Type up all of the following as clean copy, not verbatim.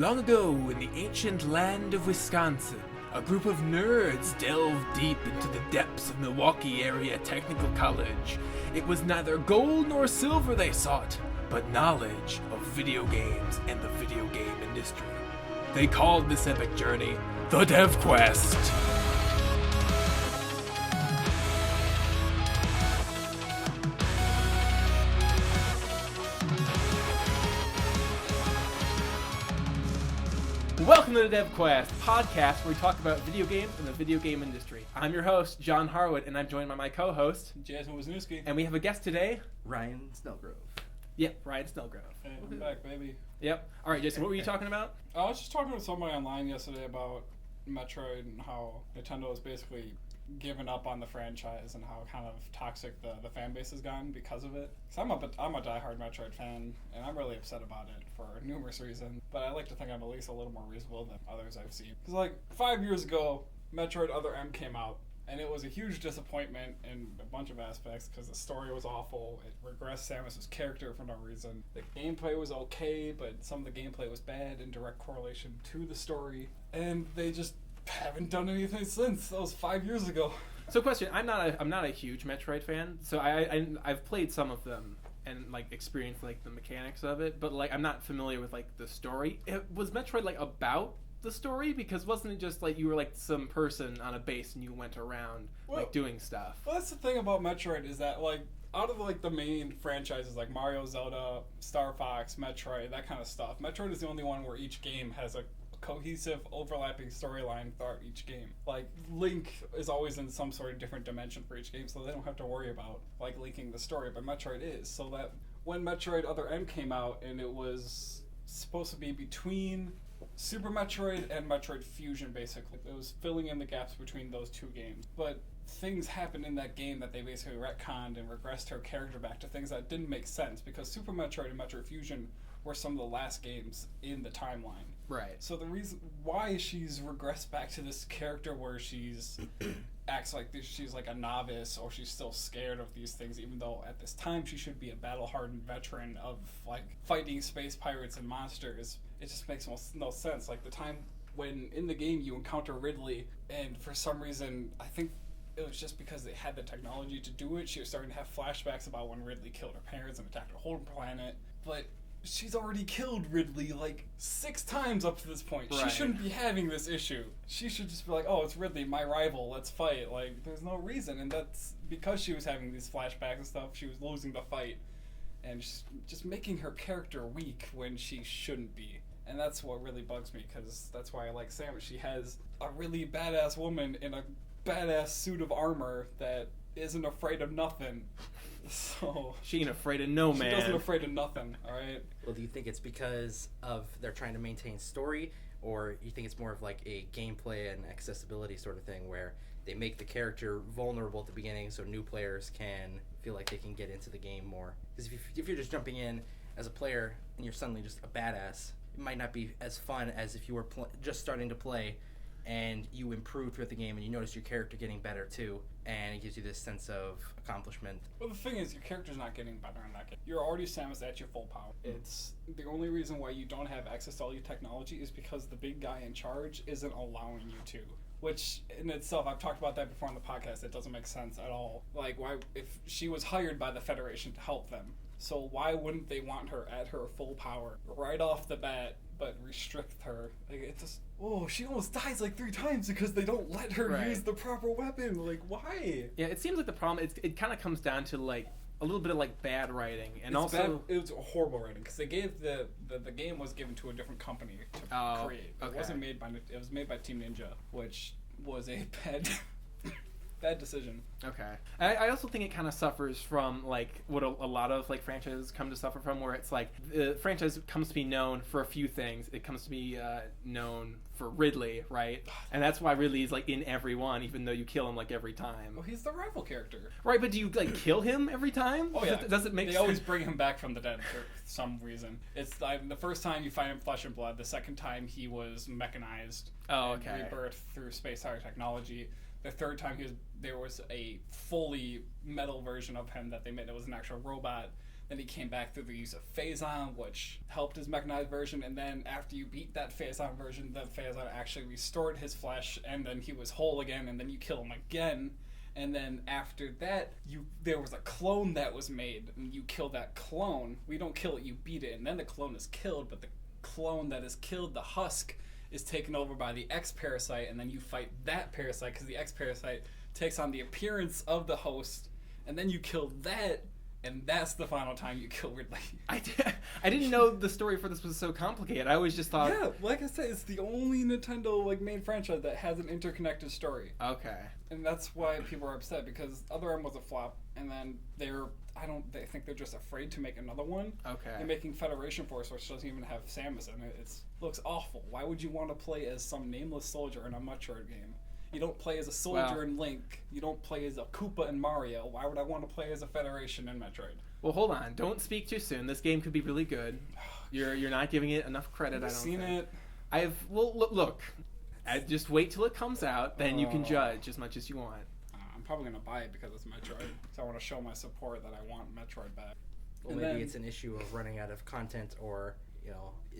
Long ago, in the ancient land of Wisconsin, a group of nerds delved deep into the depths of Milwaukee Area Technical College. It was neither gold nor silver they sought, but knowledge of video games and the video game industry. They called this epic journey the Dev Quest. Welcome to the Dev Quest, podcast where we talk about video games and the video game industry. I'm your host, John Harwood, and I'm joined by my co-host, Jason Wisniewski. And we have a guest today, Ryan Snellgrove. Yep, Ryan Snellgrove. Hey, I'm back, baby. Yep. All right, Jason, what were you talking about? I was just talking with somebody online yesterday about Metroid and how Nintendo has basically given up on the franchise and how kind of toxic the fan base has gotten because of it. So I'm a diehard Metroid fan, and I'm really upset about it for numerous reasons. But I like to think I'm at least a little more reasonable than others I've seen. Because like 5 years ago, Metroid Other M came out, and it was a huge disappointment in a bunch of aspects because the story was awful. It regressed Samus's character for no reason. The gameplay was okay, but some of the gameplay was bad in direct correlation to the story. And they just haven't done anything since. That was 5 years ago. So, question: I'm not a huge Metroid fan, so I've played some of them and like experienced like the mechanics of it, but like I'm not familiar with like the story. Was Metroid like about the story? Because wasn't it just like you were like some person on a base and you went around like doing stuff? Well, that's the thing about Metroid is that like out of like the main franchises like Mario, Zelda, Star Fox, Metroid, that kind of stuff, Metroid is the only one where each game has a cohesive overlapping storyline throughout each game. Like Link is always in some sort of different dimension for each game, so they don't have to worry about like linking the story, but Metroid is. So that when Metroid Other M came out and it was supposed to be between Super Metroid and Metroid Fusion, basically it was filling in the gaps between those two games, but things happened in that game that they basically retconned and regressed her character back to things that didn't make sense because Super Metroid and Metroid Fusion were some of the last games in the timeline. Right. So the reason why she's regressed back to this character where she's acts like she's like a novice or she's still scared of these things, even though at this time she should be a battle-hardened veteran of like fighting space pirates and monsters. It just makes no sense. Like the time when in the game you encounter Ridley, and for some reason I think it was just because they had the technology to do it, she was starting to have flashbacks about when Ridley killed her parents and attacked her whole planet. But she's already killed Ridley like 6 times up to this point. Right. She shouldn't be having this issue. She should just be like, oh, it's Ridley, my rival, let's fight. Like, there's no reason. And that's because she was having these flashbacks and stuff, she was losing the fight. And just making her character weak when she shouldn't be. And that's what really bugs me, because that's why I like Samus. She has a really badass woman in a badass suit of armor that isn't afraid of nothing. So she ain't afraid of no man. She doesn't afraid of nothing, alright? Well, do you think it's because of they're trying to maintain story, or you think it's more of like a gameplay and accessibility sort of thing where they make the character vulnerable at the beginning so new players can feel like they can get into the game more? Because if you're just jumping in as a player and you're suddenly just a badass, it might not be as fun as if you were just starting to play and you improve throughout the game and you notice your character getting better too, and it gives you this sense of accomplishment. Well, the thing is, your character's not getting better in that game. You're already Samus at your full power. It's the only reason why you don't have access to all your technology is because the big guy in charge isn't allowing you to. Which, in itself, I've talked about that before on the podcast, it doesn't make sense at all. Like, why, if she was hired by the Federation to help them, so why wouldn't they want her at her full power right off the bat, but restrict her? Like, it just, she almost dies like 3 times because they don't let her use the proper weapon. Like, why? Yeah, it seems like the problem, it kind of comes down to like a little bit of like bad writing, and it's also it was horrible writing because they gave the game was given to a different company to create. It wasn't made by it was made by Team Ninja, which was a bad decision. Okay. I also think it kind of suffers from like what a lot of like franchises come to suffer from, where it's like the franchise comes to be known for a few things. It comes to be known for Ridley, right? And that's why Ridley is like in every one, even though you kill him like every time. Well, he's the rival character. Right, but do you like kill him every time? Oh yeah. Does it make sense? They always bring him back from the dead for some reason. It's like the first time you find him flesh and blood. The second time he was mechanized. Oh, okay. And rebirthed through space higher technology. The third time there was a fully metal version of him that they made. It was an actual robot Then he came back through the use of Phazon, which helped his mechanized version. And then after you beat that Phazon version, the Phazon actually restored his flesh, and then he was whole again, and then you kill him again. And then after that, there was a clone that was made, and you kill that clone. We don't kill it, you beat it, and then the clone is killed, but the clone that is killed, the husk, is taken over by the X-Parasite, and then you fight that parasite, because the X-Parasite takes on the appearance of the host, and then you kill that, and that's the final time you kill Ridley. I didn't know the story for this was so complicated. I always just thought... Yeah, like I said, it's the only Nintendo main franchise that has an interconnected story. Okay. And that's why people are upset, because Other M was a flop, and then they think they're just afraid to make another one. Okay. They're making Federation Force, which doesn't even have Samus in it. It looks awful. Why would you want to play as some nameless soldier in a Metroid game? You don't play as a soldier in Link. You don't play as a Koopa in Mario. Why would I want to play as a Federation in Metroid? Well, hold on. Don't speak too soon. This game could be really good. You're not giving it enough credit, I don't think. I've seen it. Look. Just wait till it comes out, then you can judge as much as you want. I'm probably going to buy it because it's Metroid. Because I want to show my support that I want Metroid back. Well, maybe it's an issue of running out of content or,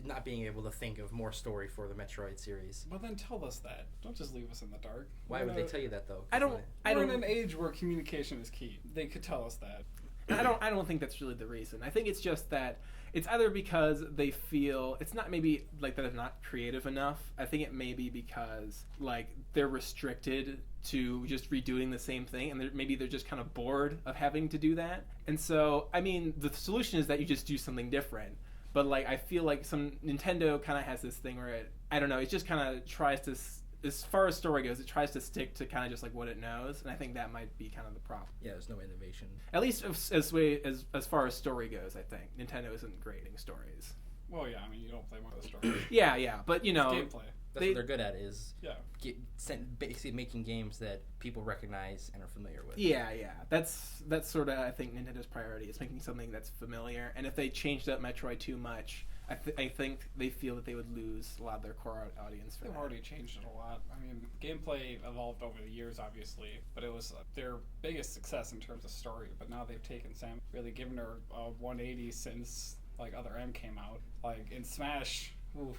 not being able to think of more story for the Metroid series. Well, then tell us that. Don't just leave us in the dark. Why would they tell you that, though? We're in an age where communication is key. They could tell us that. I don't think that's really the reason. I think it's just that it's either because they feel it's not maybe that they're not creative enough. I think it may be because they're restricted to just redoing the same thing, and maybe they're just kind of bored of having to do that. And so, I mean, the solution is that you just do something different. But I feel like Nintendo kind of has this thing where it just kind of tries to, as far as story goes, it tries to stick to kind of just what it knows, and I think that might be kind of the problem. Yeah, there's no innovation. At least as far as story goes, I think Nintendo isn't grading stories. Well, yeah, I mean, you don't play one of the stories. yeah, but it's gameplay. That's what they're good at is basically making games that people recognize and are familiar with. Yeah. That's sort of, I think, Nintendo's priority is making something that's familiar. And if they changed up Metroid too much, I think they feel that they would lose a lot of their core audience for They've that. already changed it a lot. I mean, gameplay evolved over the years, obviously, but it was their biggest success in terms of story. But now they've taken Sam, really given her a 180 since Other M came out. In Smash, oof.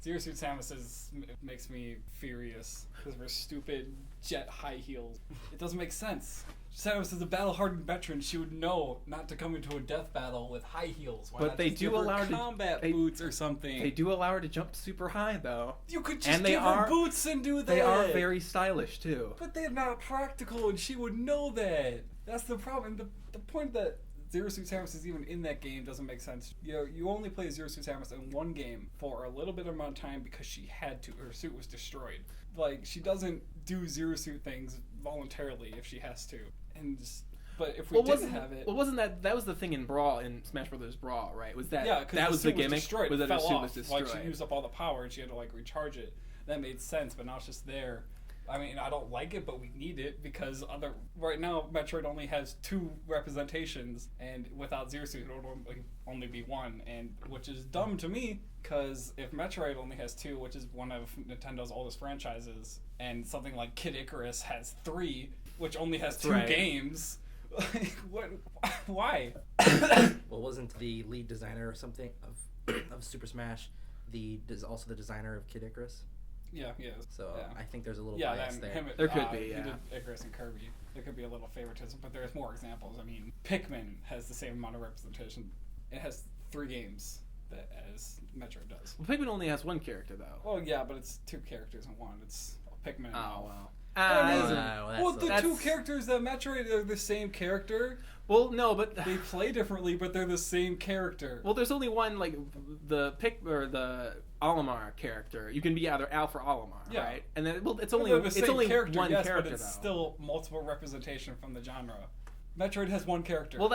Zero Suit Samus makes me furious because of her stupid jet high heels. It doesn't make sense. Samus is a battle-hardened veteran. She would know not to come into a death battle with high heels. Why but not they just do give her allow combat boots or something. They do allow her to jump super high, though. You could just give her boots and do that. They are very stylish too. But they're not practical, and she would know that. That's the problem. The point that Zero Suit Samus is even in that game doesn't make sense. You only play Zero Suit Samus in one game for a little bit amount of time because she had to. Her suit was destroyed. She doesn't do Zero Suit things voluntarily if she has to. But if we didn't have it, wasn't that was the thing in Smash Brothers Brawl, right? Was that that was the gimmick? Was that her suit was destroyed? She used up all the power and she had to recharge it. That made sense, but now it's just there. I mean, I don't like it, but we need it because right now Metroid only has 2 representations, and without Zero Suit, it would only be 1, and which is dumb to me because if Metroid only has 2, which is one of Nintendo's oldest franchises, and something like Kid Icarus has 3, which only has 2 games, what? Why? Well, wasn't the lead designer or something of Super Smash also the designer of Kid Icarus? Yeah, he is. So yeah. I think there's a little bias there. There could be, He did Icarus and Kirby. There could be a little favoritism, but there's more examples. I mean, Pikmin has the same amount of representation. It has 3 games as Metroid does. Well, Pikmin only has 1 character, though. Well, yeah, but it's 2 characters in one. It's Pikmin and Elf. Wow. The 2 characters that Metroid are the same character. Well, no, but they play differently, but they're the same character. Well, there's only one, the Olimar character. You can be either Alph or Olimar, right? And then it's only one character, but it's still multiple representation from the genre. Metroid has 1 character. Well,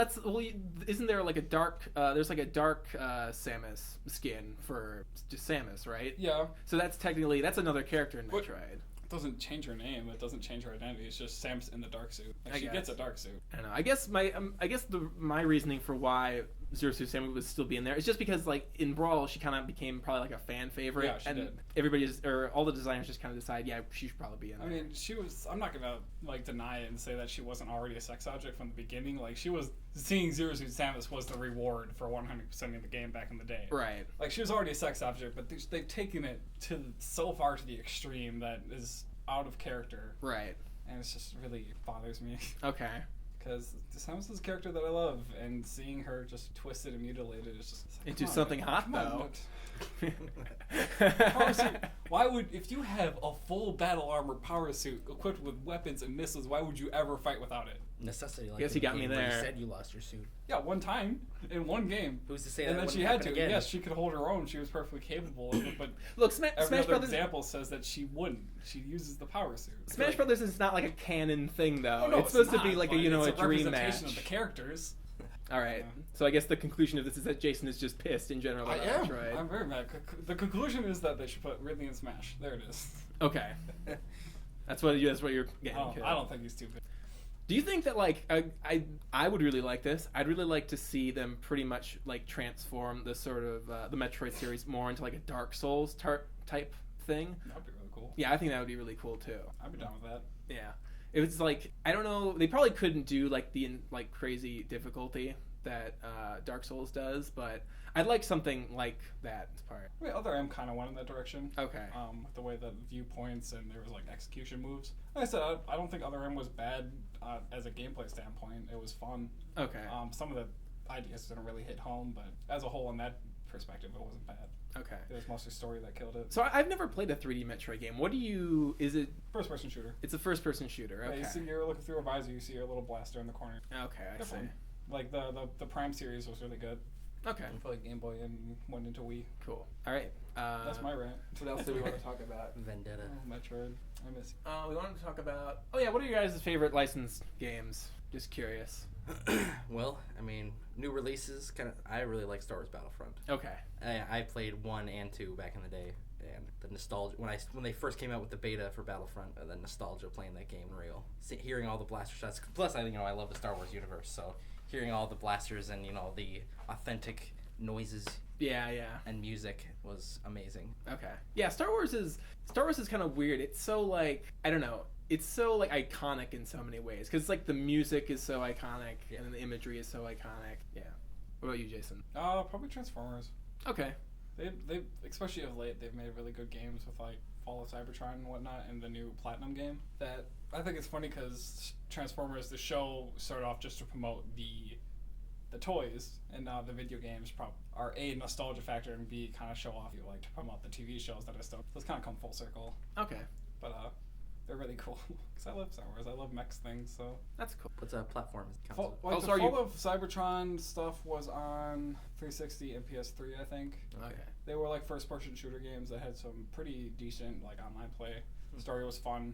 isn't there a dark? There's a dark Samus skin for just Samus, right? Yeah. So that's another character in Metroid. It doesn't change her name. It doesn't change her identity. It's just Samus in the dark suit. She gets a dark suit. I don't know. I guess my reasoning for why Zero Suit Samus would still be in there. It's just because like in Brawl she kind of became probably like a fan favorite, Yeah, she and did. everybody's or all the designers just kind of decide, yeah, she should probably be in there. I mean, she was. I'm not gonna like deny it and say that she wasn't already a sex object from the beginning. Like she was. Seeing Zero Suit Samus was the reward for 100%ing the game back in the day. Right. Like she was already a sex object, but they've taken it to so far to the extreme that is out of character, Right. and it's just really bothers me. Okay. Because Samus is a character that I love, and seeing her just twisted and mutilated is just like, Into come on, something man, hot, come on, though. Power suit. Why would, if you have a full battle armor power suit equipped with weapons and missiles, why would you ever fight without it? Necessity. Like Guess in you the got me game where there. You said you lost your suit. Yeah, one time in one game, Who's to say and that then wouldn't she had happen to. again? Yes, she could hold her own. She was perfectly capable of it, but Look, every Smash other Brothers. example says that she wouldn't. She uses the power suit. Smash Brothers is not like a canon thing, though. Oh, no, it's supposed to not, be like a but you know it's a dream representation match. of the characters. All right. Yeah. So I guess the conclusion of this is that Jason is just pissed in general I about am. Metroid. I'm very mad. The conclusion is that they should put Ridley in Smash. There it is. Okay. That's what you're getting. I don't think he's too big. Do you think that like I would really like this? I'd really like to see them pretty much like transform the sort of the Metroid series more into like a Dark Souls type thing. That'd be really cool. Yeah, I think that would be really cool too. I'd be down with that. Yeah, it was like I don't know. They probably couldn't do like the like crazy difficulty that Dark Souls does, but I'd like something like that part. I mean, Other M kind of went in that direction. Okay. With the way the viewpoints and there was like execution moves. Like I said, I don't think Other M was bad as a gameplay standpoint. It was fun. Okay. Some of the ideas didn't really hit home, but as a whole, in that perspective, it wasn't bad. Okay. It was mostly story that killed it. So I've never played a 3D Metroid game. What do you? Is it? First-person shooter. It's a first-person shooter. Yeah, Okay. you see, you're looking through a visor, you see your little blaster in the corner. Okay, I They're see. fun. Like the Prime series was really good. Okay. For like Game Boy and went into Wii. Cool. All right. That's my rant. What else do we want to talk about? Vendetta. Oh, Metroid. I miss We wanted to talk about. Oh yeah, what are your guys' favorite licensed games? Just curious. Well, I mean, new releases. I really like Star Wars Battlefront. Okay. I played 1 and 2 back in the day, and the nostalgia when they first came out with the beta for Battlefront, the nostalgia playing that game real. Hearing all the blaster shots. Plus, I love the Star Wars universe, so hearing all the blasters and the authentic noises Yeah. and music was amazing. Okay. Yeah, Star Wars is kind of weird. It's so like I don't know. It's so like iconic in so many ways because like the music is so iconic Yeah. and the imagery is so iconic. Yeah. What about you, Jason? probably Transformers. Okay. They especially of late they've made really good games with like Fall of Cybertron and whatnot, and the new Platinum game. That I think it's funny because Transformers the show started off just to promote the toys, and now the video games are A, nostalgia factor, and B, kind of show off you like to promote the TV shows that are still. So it's kind of come full circle. Okay. But they're really cool because I love Star Wars. I love mech things. So That's cool. What's a platform? Console? the so are Fall you- of Cybertron stuff was on 360 and PS3, I think. Okay. They were like first-person shooter games that had some pretty decent like online play. The story was fun.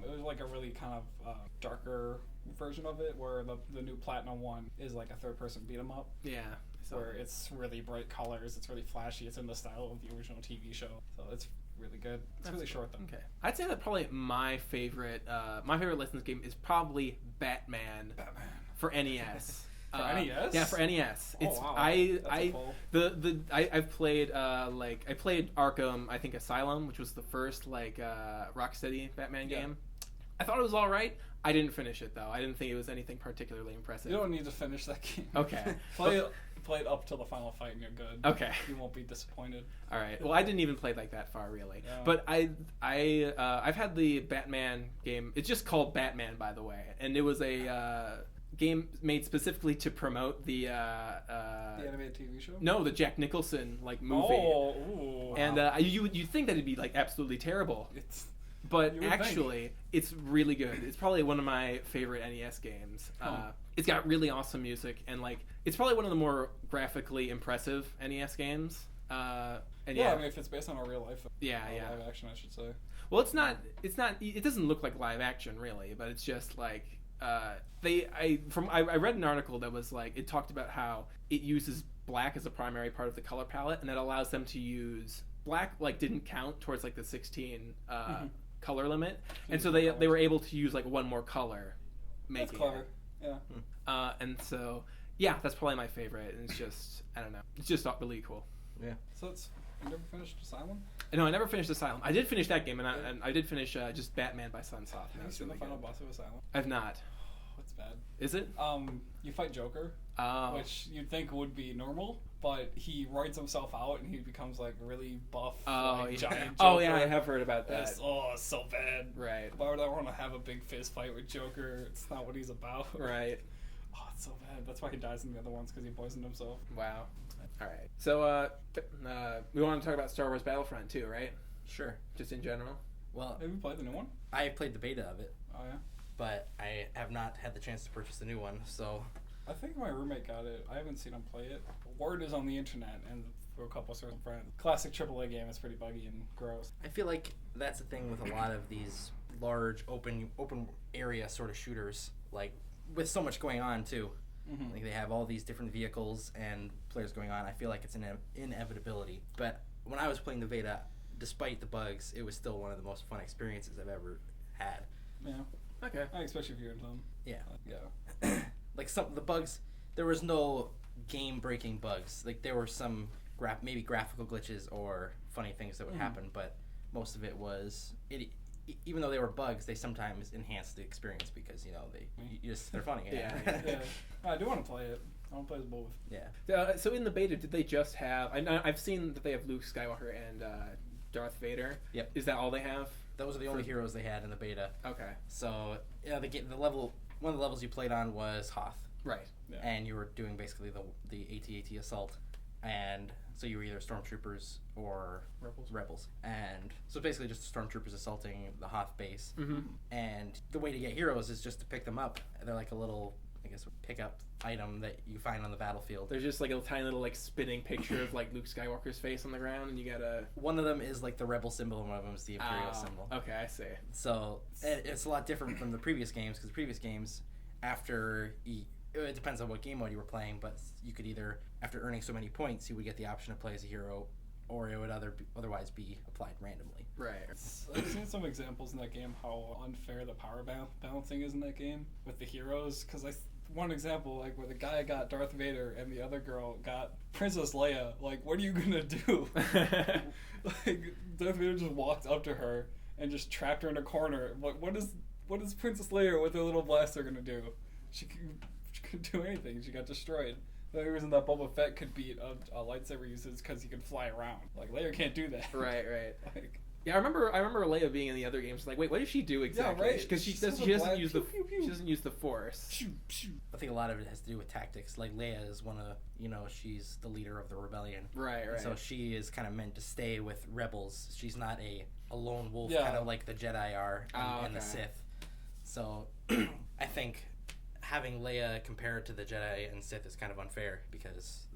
It was like a really kind of darker version of it, where the new Platinum one is like a third-person beat 'em up, Yeah. So where it's really bright colors, it's really flashy, it's in the style of the original TV show, so it's really good. It's That's really cool. short though. Okay. I'd say that probably my favorite licensed game is probably Batman Batman. for NES. For NES? Yeah, for NES. Oh, It's wow. That's a I pull. I've played I played Arkham, I think Asylum, which was the first like Rocksteady Batman Yeah. game. I thought it was all right. I didn't finish it though. I didn't think it was anything particularly impressive. You don't need to finish that game. Okay. play it up till the final fight and you're good. Okay. You won't be disappointed. All right. Well, I didn't even play like that far, really. Yeah. But I've had the Batman game. It's just called Batman, by the way, and it was a game made specifically to promote the The animated TV show? no, the Jack Nicholson like movie. Oh, ooh. And you'd think that it'd be like absolutely terrible, It's but You would actually it's really good. It's probably one of my favorite NES games. Huh. It's got really awesome music, and like it's probably one of the more graphically impressive NES games. And I mean, if it's based on a real life, Yeah. live action, I should say. Well, it's not. It doesn't look like live action really, but it's just like I read an article that was like it talked about how it uses black as a primary part of the color palette, and that allows them to use black like didn't count towards like the 16 color limit, and so they were able to use like one more color. That's Making clever. it. Yeah. And so Yeah, that's probably my favorite. And it's just, I don't know. It's just not really cool. Yeah. So you never finished Asylum? No, I never finished Asylum. I did finish that game, and I did finish just Batman by Sunsoft. Have you seen the final boss of Asylum? I've not. It's bad. Is it? You fight Joker, which you'd think would be normal, but he writes himself out and he becomes like really buff, giant Joker. Oh yeah, I have heard about that. It's so bad. Right. Why would I want to have a big fist fight with Joker? It's not what he's about. Right. Oh, it's so bad. That's why he dies in the other ones, because he poisoned himself. Wow. All right. So we want to talk about Star Wars Battlefront too, right? Sure. Just in general. Well, Have you played the new one? I played the beta of it, Oh yeah. but I have not had the chance to purchase the new one. So I think my roommate got it. I haven't seen him play it. Word is on the internet and for a couple of certain friends. Classic AAA game. It's pretty buggy and gross. I feel like that's the thing with a lot of these large open area sort of shooters, like with so much going on too. Mm-hmm. Like they have all these different vehicles and players going on. I feel like it's an inevitability. But when I was playing the beta, despite the bugs, it was still one of the most fun experiences I've ever had. Yeah. Okay. Especially if you're into them. Yeah. Yeah. Like the bugs, there was no game-breaking bugs. Like there were some maybe graphical glitches or funny things that would happen, but most of it was even though they were bugs, they sometimes enhanced the experience because they're funny. Yeah. Yeah. I do want to play it. I want to play as both. Yeah. So in the beta, did they just have? I've seen that they have Luke Skywalker and Darth Vader. Yep. Is that all they have? Those are the only heroes they had in the beta. Okay. So yeah, one of the levels you played on was Hoth. Right. Yeah. And you were doing basically the AT-AT assault, and so you were either stormtroopers or rebels, and so basically just stormtroopers assaulting the Hoth base. Mm-hmm. And the way to get heroes is just to pick them up. They're like a little, I guess, pickup item that you find on the battlefield. There's just like a tiny little like spinning picture of like Luke Skywalker's face on the ground, and you gotta. One of them is like the rebel symbol, and one of them is the Imperial symbol. Okay, I see. So it's a lot different from the previous games, because the previous games, it depends on what game mode you were playing, but you could either, after earning so many points, you would get the option to play as a hero, or it would otherwise be applied randomly. Right. I've seen some examples in that game how unfair the power balancing is in that game with the heroes. Because one example, like where the guy got Darth Vader and the other girl got Princess Leia. Like, what are you gonna do? Like, Darth Vader just walked up to her and just trapped her in a corner. What is Princess Leia with her little blaster gonna do? She couldn't do anything. She got destroyed. The only reason that Boba Fett could beat a lightsaber user is because he could fly around. Like, Leia can't do that. Right. Like, Yeah, I remember Leia being in the other games. Like, wait, what does she do exactly? Yeah, right. Because she She's just doesn't a use black pew, pew, pew. she doesn't use the Force. I think a lot of it has to do with tactics. Like Leia is she's the leader of the rebellion. Right. So she is kind of meant to stay with rebels. She's not a lone wolf, Yeah. kind of like the Jedi are and the okay. Sith. So I think having Leia compared to the Jedi and Sith is kind of unfair because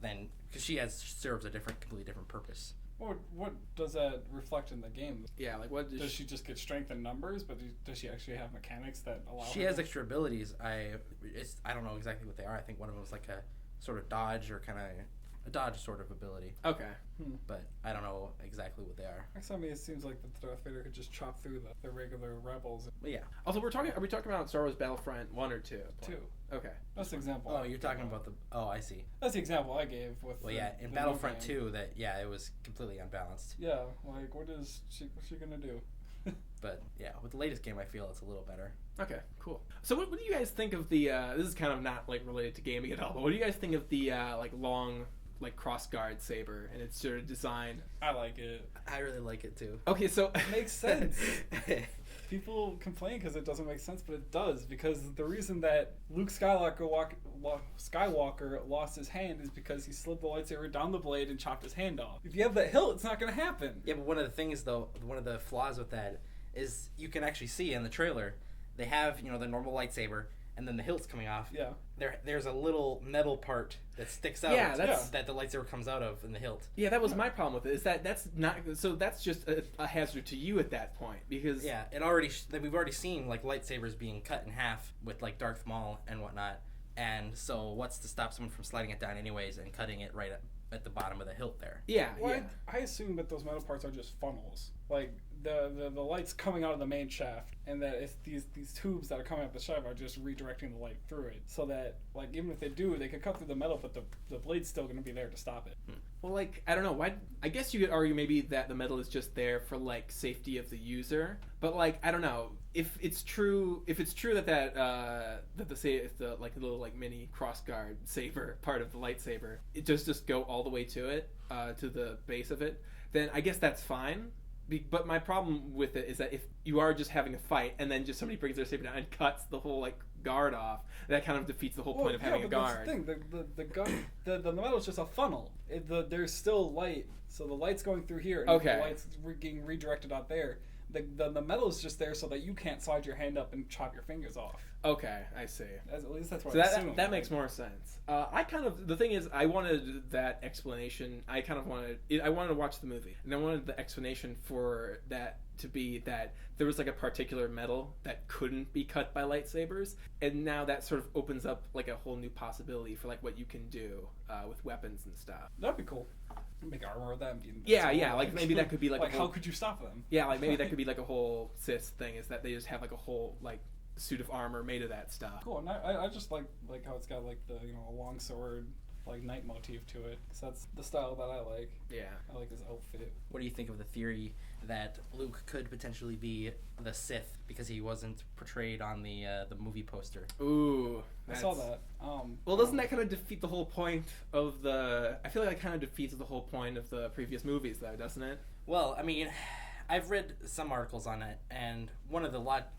she serves a completely different purpose. what does that reflect in the game? Yeah, like what Does she just get strength in numbers, but does she actually have mechanics that allow She her has to... extra abilities. I don't know exactly what they are. I think one of them is like a sort of dodge or kind of a dodge sort of ability, Okay. but I don't know exactly what they are. I mean, it seems like the Darth Vader could just chop through the regular rebels. But yeah. Also, are we talking about Star Wars Battlefront 1 or 2? 2. Okay. That's the example. Oh, you're talking about I see. That's the example I gave with. Well, yeah, in the Battlefront new game. 2, it was completely unbalanced. Yeah, like what's she gonna do? But yeah, with the latest game, I feel it's a little better. Okay, cool. So what do you guys think of the this is kind of not like related to gaming at all, but what do you guys think of the like long like cross guard saber and its sort of design? I like it. I really like it too. Okay, so It makes sense. People complain because it doesn't make sense, but it does, because the reason that Luke Skywalker lost his hand is because he slid the lightsaber down the blade and chopped his hand off. If you have that hilt, it's not going to happen. Yeah, but one of the things though, one of the flaws with that is you can actually see in the trailer they have the normal lightsaber and then the hilt's coming off. Yeah. There's a little metal part that sticks out. Yeah, that the lightsaber comes out of in the hilt. yeah, that was my problem with it. Is that's not so that's just a hazard to you at that point because Yeah, we've already seen like lightsabers being cut in half with like Darth Maul and whatnot, and so what's to stop someone from sliding it down anyways and cutting it right at the bottom of the hilt there. Yeah, Well, yeah. I assume that those metal parts are just funnels. Like the light's coming out of the main shaft, and that it's these tubes that are coming out the shaft are just redirecting the light through it, so that like even if they do, they could cut through the metal, but the blade's still going to be there to stop it. Well, like, I don't know. Why? I guess you could argue maybe that the metal is just there for like safety of the user. But like, I don't know if it's true. If it's true that the like little like mini crossguard saber part of the lightsaber, it just go all the way to it, to the base of it, then I guess that's fine. But my problem with it is that if you are just having a fight and then just somebody brings their saber down and cuts the whole like guard off, that kind of defeats the whole point of having a guard. That's the thing. The metal is just a funnel. There's still light, so the light's going through here, and Okay. the light's getting redirected out there. The metal is just there so that you can't slide your hand up and chop your fingers off. Okay, I see. At least that's what So I assume. that makes more sense. The thing is, I wanted that explanation. I wanted to watch the movie, and I wanted the explanation for that to be that there was like a particular metal that couldn't be cut by lightsabers, and now that sort of opens up like a whole new possibility for like what you can do with weapons and stuff. That'd be cool. Make armor with that. Yeah, like maybe that could be like like a whole, how could you stop them? yeah, like maybe that could be like a whole Sith thing, is that they just have like a whole like suit of armor made of that stuff. Cool. And I just like how it's got like the a long sword like knight motif to it, because that's the style that I like. Yeah. I like his outfit. What do you think of the theory that Luke could potentially be the Sith because he wasn't portrayed on the movie poster? Ooh, I saw that. Well, doesn't that kind of defeat the whole point of the? I feel like that kind of defeats the whole point of the previous movies, though, doesn't it? Well, I mean, I've read some articles on it, and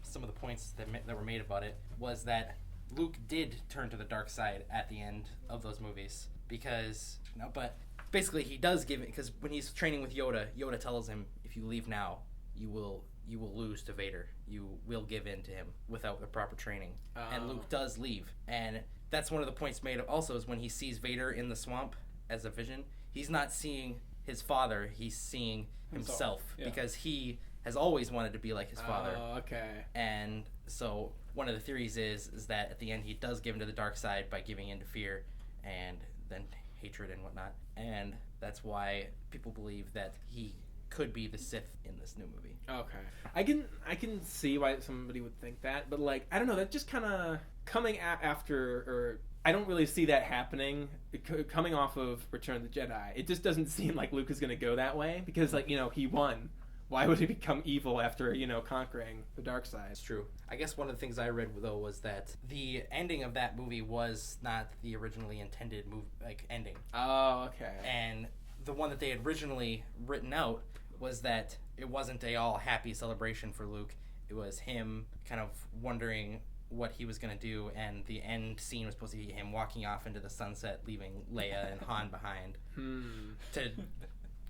some of the points that were made about it was that Luke did turn to the dark side at the end of those movies because, but basically he does give it, because when he's training with Yoda, Yoda tells him, if you leave now, you will lose to Vader. You will give in to him without the proper training. And Luke does leave, and that's one of the points made also is when he sees Vader in the swamp as a vision, he's not seeing his father, he's seeing himself. Yeah. Because he has always wanted to be like his father. Oh, okay. And so one of the theories is that at the end he does give into the dark side by giving in to fear and then hatred and whatnot. And that's why people believe that he could be the Sith in this new movie. Okay. I can see why somebody would think that, but like, I don't know, that just kind of coming after, or I don't really see that happening coming off of Return of the Jedi. It just doesn't seem like Luke is going to go that way, because like, he won. Why would he become evil after, conquering the dark side? It's true. I guess one of the things I read, though, was that the ending of that movie was not the originally intended ending. Oh, okay. And the one that they had originally written out was that it wasn't a all happy celebration for Luke. It was him kind of wondering what he was going to do, and the end scene was supposed to be him walking off into the sunset, leaving Leia and Han behind to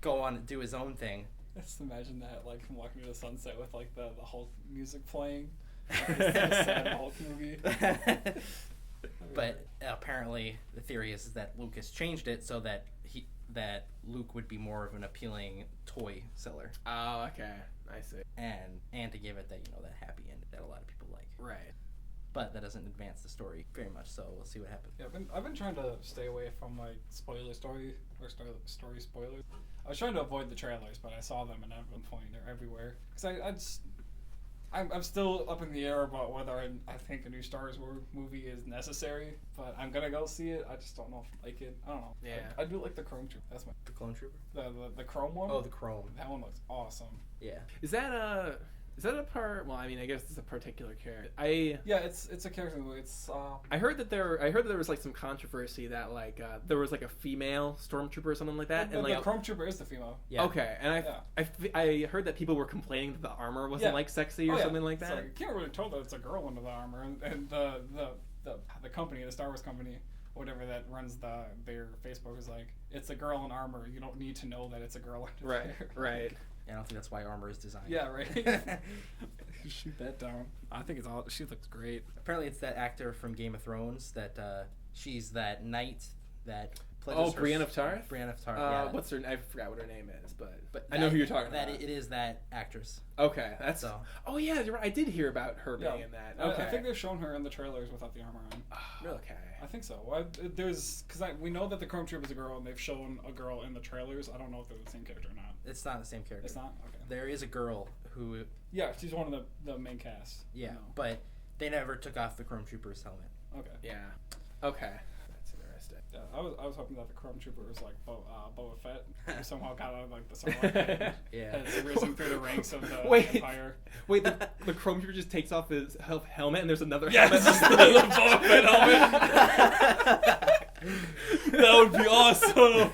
go on and do his own thing. Just imagine that, like him walking to the sunset with like the Hulk music playing. Like, this sad Hulk movie. But apparently, the theory is that Lucas changed it so that Luke would be more of an appealing toy seller. Oh, okay. I see. And to give it that that happy end that a lot of people like. Right. But that doesn't advance the story very much. So we'll see what happens. Yeah, I've been trying to stay away from like story spoilers. I was trying to avoid the trailers, but I saw them and at one point they're everywhere. Because I'm still up in the air about whether I think a new Star Wars movie is necessary, but I'm gonna go see it. I just don't know if I like it. I don't know. Yeah. I do like the Chrome Trooper. That's The Clone Trooper? the Chrome one. Oh, the Chrome. That one looks awesome. Yeah. Is that a part? Well, I mean, I guess it's a particular character. Yeah, it's a character. It's I heard that there was like some controversy that like there was like a female stormtrooper or something like that, the and like Chrome Trooper is the female. Yeah. okay, and I heard that people were complaining that the armor wasn't like sexy or something like that. So you can't really tell that it's a girl under the armor, and the company, the Star Wars company, whatever that runs their Facebook is like, it's a girl in armor. You don't need to know that it's a girl under there. Right. Yeah, I don't think that's why armor is designed. Yeah, right. Shoot that down. I think it's all. She looks great. Apparently, it's that actor from Game of Thrones that she's that knight that pledges her Brienne of Tarth? Brienne of Tarth. Yeah. What's her? I forgot what her name is, but I that- know who you're talking that about. It is that actress. Okay, that's. So. Oh yeah, you're right. I did hear about her being in that. Okay. I think they've shown her in the trailers without the armor on. Okay. I think so. We know that the Chrome Troop is a girl, and they've shown a girl in the trailers. I don't know if they're the same character or not. It's not the same character. It's not? Okay. There is a girl who. Yeah, she's one of the main cast. Yeah, No. but they never took off the Chrome Trooper's helmet. Okay. Yeah. Okay. That's interesting. Yeah, I was hoping that the Chrome Trooper was like Boba Fett, who somehow got out of like the Sarlacc pit, Yeah. has risen through the ranks of the Wait. Empire. Wait, the Chrome Trooper just takes off his helmet, and there's another Yes, helmet. just the Boba Fett helmet. That would be awesome.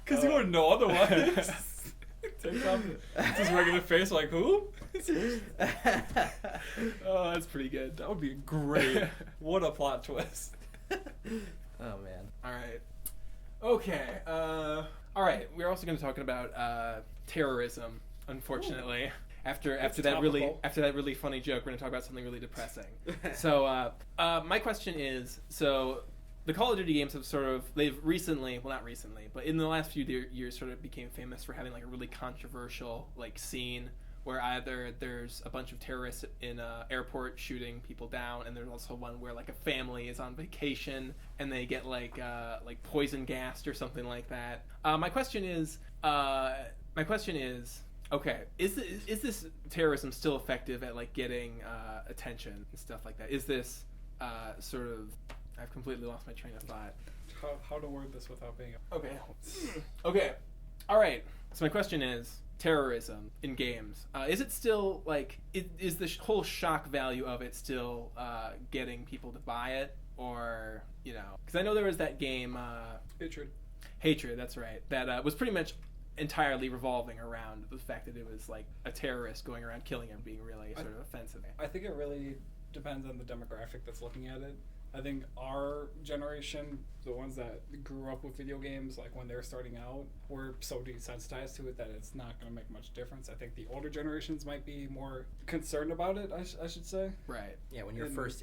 Because you wouldn't know otherwise. Takes off his regular face, like who? Oh, that's pretty good. That would be great. What a plot twist. Oh man. All right. Okay. All right. We're also going to talk about terrorism. Unfortunately, after that really funny joke, we're going to talk about something really depressing. So, my question is: the Call of Duty games have they've recently, well, not recently, but in the last few years, sort of became famous for having like a really controversial like scene where either there's a bunch of terrorists in an airport shooting people down, and there's also one where like a family is on vacation and they get like poison gassed or something like that. My question is, okay, is this terrorism still effective at like getting attention and stuff like that? Is this sort of? I've completely lost my train of thought. How to word this without being Okay. Okay. All right. So my question is terrorism in games. Is it still like is the whole shock value of it still getting people to buy it, or because I know there was that game Hatred. That's right. That was pretty much entirely revolving around the fact that it was like a terrorist going around killing and being really sort of offensive. I think it really depends on the demographic that's looking at it. I think our generation, the ones that grew up with video games, like when they're starting out, we're so desensitized to it that it's not going to make much difference. I think the older generations might be more concerned about it, I should say. Right. Yeah, when your first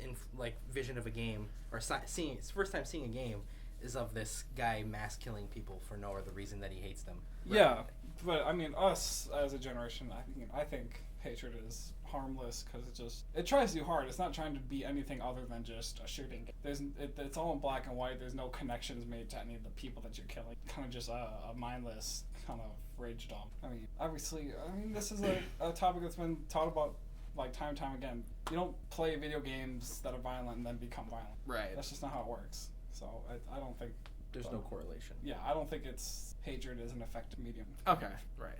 vision of a game, or first time seeing a game, is of this guy mass killing people for no other reason that he hates them. Right. Yeah, but I mean, us as a generation, I think Hatred is harmless because it tries too hard. It's not trying to be anything other than just a shooting. It's all in black and white. There's no connections made to any of the people that you're killing. Kind of just a mindless kind of rage dump. I mean, obviously, this is a topic that's been taught about like time and time again. You don't play video games that are violent and then become violent. Right. That's just not how it works. So I don't think there's no correlation. Yeah, I don't think hatred is an effective medium. Okay. Right.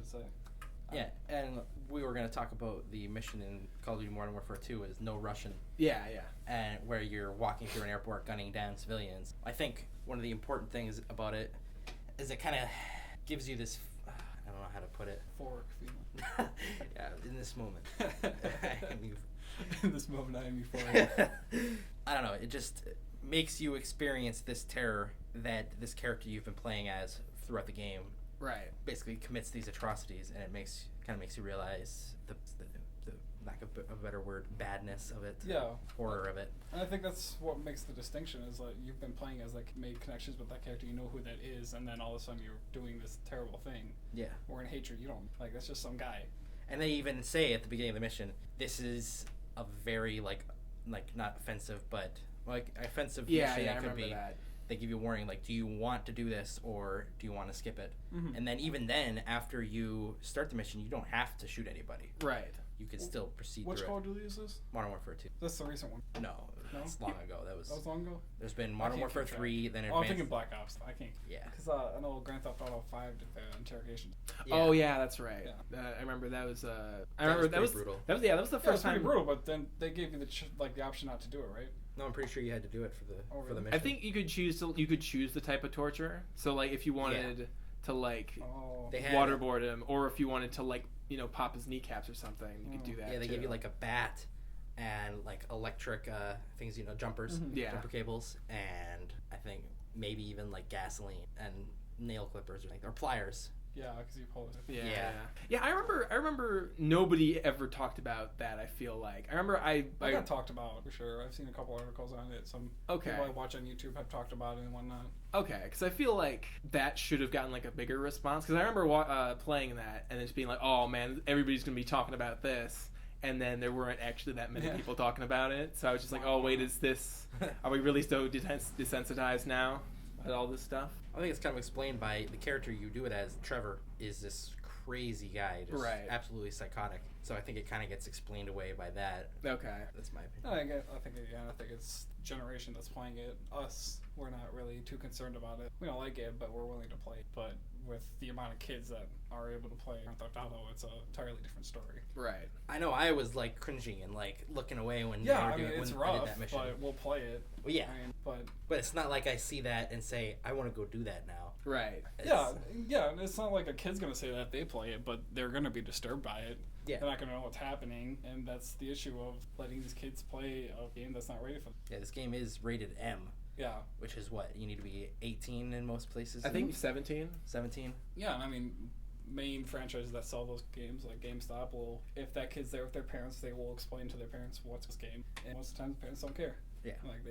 Yeah, and we were going to talk about the mission in Call of Duty Modern Warfare 2 is no Russian. Yeah. And where you're walking through an airport gunning down civilians. I think one of the important things about it is it kind of gives you this, I don't know how to put it. Fork feeling. Yeah, in this moment. In this moment, I am euphoric. I don't know, it just makes you experience this terror that this character you've been playing as throughout the game Right. basically commits these atrocities, and it kind of makes you realize the lack of a better word, badness of it. Yeah. Horror of it. And I think that's what makes the distinction is like you've been playing as like made connections with that character, you know who that is, and then all of a sudden you're doing this terrible thing. Yeah. Or in Hatred, you don't that's just some guy. And they even say at the beginning of the mission, this is a very like not offensive, but like offensive mission. Yeah, I could remember be. that. They give you a warning, like, do you want to do this or do you want to skip it? Mm-hmm. And then even then, after you start the mission, you don't have to shoot anybody. Right. You can still proceed Which through Call it. of Duty is this? Modern Warfare 2. That's the recent one. No, that's long ago. That was long ago? There's been Modern Warfare 3, then I'm Advanced... thinking Black Ops. I can't. Yeah. Because I know Grand Theft Auto 5 did the interrogation. Yeah. Oh yeah, that's right. Yeah. I remember that was. That was brutal. That was the Yeah, it first was pretty time. brutal, but then they gave you the option not to do it, right? No, I'm pretty sure you had to do it for the really? mission. I think you could choose the type of torture. So like if you wanted to like Oh. They had- waterboard him, or if you wanted to like pop his kneecaps or something, you could do that. Yeah, they too. give you like a bat and like electric things, jumpers, Mhm. Yeah. jumper cables, and I think maybe even like gasoline and nail clippers or pliers. Yeah, because you posted. Yeah. I remember nobody ever talked about that. I feel like I remember I got talked about for sure. I've seen a couple articles on it. Some people I watch on YouTube have talked about it and whatnot. Okay, because I feel like that should have gotten like a bigger response. Because I remember playing that and just being like, "Oh man, everybody's gonna be talking about this," and then there weren't actually that many people talking about it. So I was just like, "Oh wait, is this? Are we really so desensitized now about all this stuff?" I think it's kind of explained by the character you do it as. Trevor is this crazy guy, just absolutely psychotic. So I think it kind of gets explained away by that. Okay, that's my opinion. I think it's generation that's playing it. Us, we're not really too concerned about it. We don't like it, but we're willing to play it. But with the amount of kids that are able to play Grand Theft Auto, it's a entirely different story. Right. I know. I was like cringing and like looking away when it's rough, I did that mission. But we'll play it. Well, yeah. But it's not like I see that and say I want to go do that now. Right. It's not like a kid's gonna say that if they play it, but they're gonna be disturbed by it. Yeah. They're not gonna know what's happening, and that's the issue of letting these kids play a game that's not rated for them. Yeah, this game is rated M. Yeah. Which is what? You need to be 18 in most places? I think 17. 17? Yeah, and I mean, main franchises that sell those games, like GameStop, will, if that kid's there with their parents, they will explain to their parents what's this game. And most of the time, the parents don't care. Yeah. Like,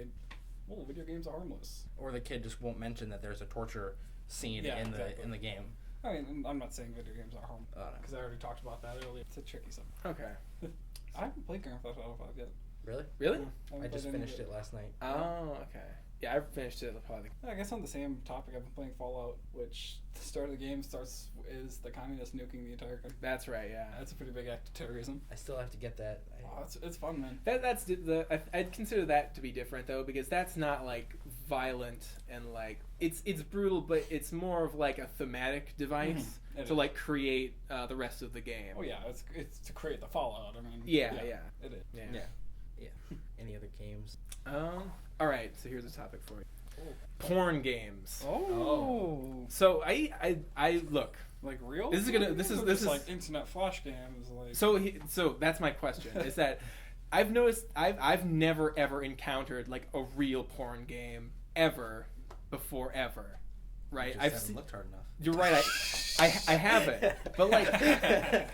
video games are harmless. Or the kid just won't mention that there's a torture scene in the game. I mean, I'm not saying video games are harmless, because I already talked about that earlier. It's a tricky subject. Okay. I haven't played Grand Theft Auto 5 yet. Really? Really? I just finished it last night. Oh, okay. Yeah, I finished it probably. I guess on the same topic, I've been playing Fallout, which the start of the game is the communists nuking the entire country. That's right, yeah. That's a pretty big act of terrorism. I still have to get that. It's fun, man. I'd consider that to be different though, because that's not like violent and like it's brutal, but it's more of like a thematic device to like create the rest of the game. Oh yeah, it's to create the Fallout. I mean, yeah, it is. Yeah. Any other games? All right, so here's a topic for you. Porn games. Oh. So I look. Like real? This is like internet flash games. Like. So that's my question. Is that I've noticed I've never ever encountered like a real porn game ever before ever. Right? You just haven't looked hard enough. You're right. I haven't. But like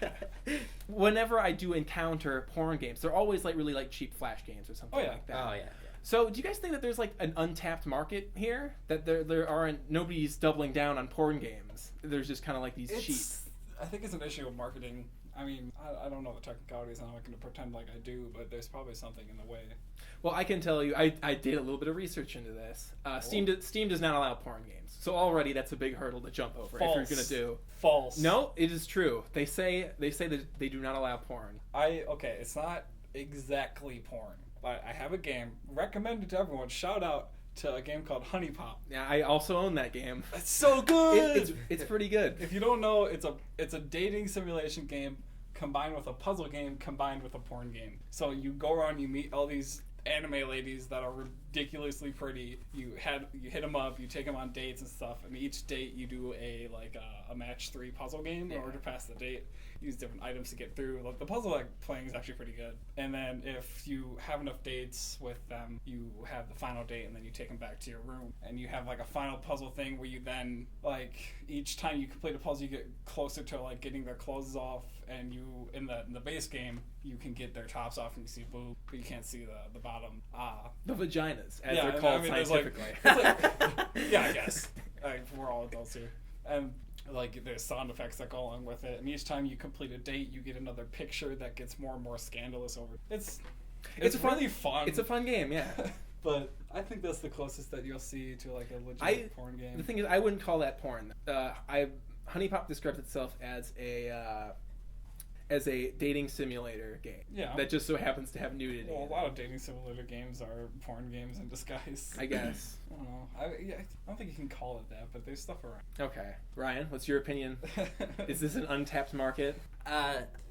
whenever I do encounter porn games, they're always like really like cheap flash games or something like that. Oh yeah. So, do you guys think that there's like an untapped market here? That there aren't nobody's doubling down on porn games. There's just kind of like these cheap. I think it's an issue of marketing. I mean, I don't know the technicalities, and I'm not going to pretend like I do, but there's probably something in the way. Well, I can tell you, I did a little bit of research into this. Steam does not allow porn games, so already that's a big hurdle to jump over. False. If you're going to do false. No, it is true. They say that they do not allow porn. It's not exactly porn. I have a game recommended to everyone. Shout out to a game called Honey Pop. Yeah, I also own that game. It's so good. It's pretty good. If you don't know, it's a dating simulation game combined with a puzzle game combined with a porn game. So you go around, you meet all these anime ladies that are ridiculously pretty. You hit them up, you take them on dates and stuff, and each date you do a match 3 puzzle game in order to pass the date. Use different items to get through. Like the puzzle playing is actually pretty good. And then if you have enough dates with them, you have the final date, and then you take them back to your room, and you have like a final puzzle thing where you then like each time you complete a puzzle, you get closer to like getting their clothes off, and you in the base game you can get their tops off and you see boob, but you can't see the bottom. The vaginas, as they're called scientifically. Yeah, I guess we're all adults here, and like there's sound effects that go along with it, and each time you complete a date you get another picture that gets more and more scandalous over it's really fun. It's a fun game, yeah. But I think that's the closest that you'll see to like a legit porn game. The thing is, I wouldn't call that porn. Honey Pop describes itself as a dating simulator game. Yeah. That just so happens to have nudity. Well, a lot of dating simulator games are porn games in disguise. I guess. I don't know. I don't think you can call it that, but there's stuff around. Okay. Ryan, what's your opinion? Is this an untapped market?